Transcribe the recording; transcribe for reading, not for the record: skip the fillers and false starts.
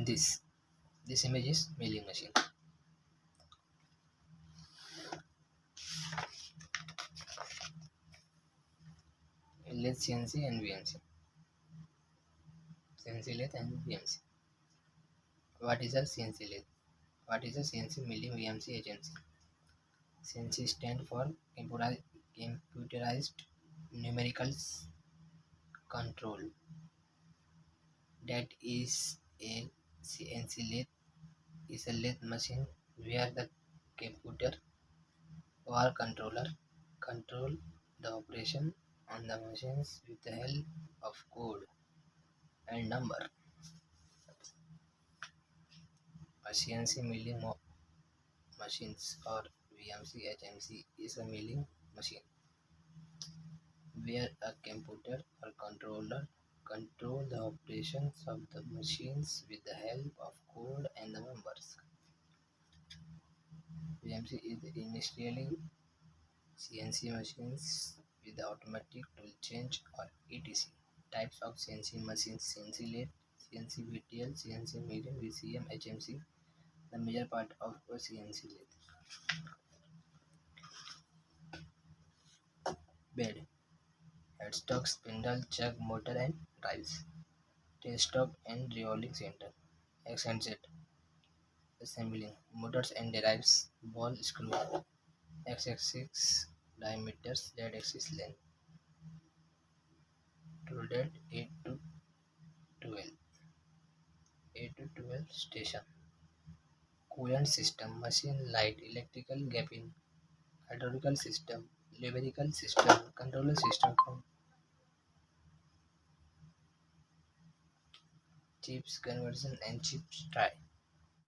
this this image is milling machine. Lathe CNC and VMC. CNC lathe and VMC. What is a CNC lathe? What is a CNC milling VMC agency? CNC stand for computerized numerical control. That is, a CNC lathe is a lathe machine where the computer or controller control the operation on the machines with the help of code and number. A CNC milling machines or VMC HMC is a milling machine where a computer or controller control the operations of the machines with the help of code and the numbers. VMC is initially CNC machines with the automatic tool change or etc. Types of CNC machines: CNC lathe, CNC VTL, CNC milling, VCM, HMC. The major part of a CNC lathe. Bed, headstock, spindle, chuck, motor and drives. Tailstock and rolling center. X and Z. Assembling, motors and drives, ball screw. X-axis diameter, Z-axis length. Tool date 8 to 12. 8 to 12 station. Coolant system, machine light, electrical gapping, hydraulical system, numerical system, controller system, chips conversion and chips try.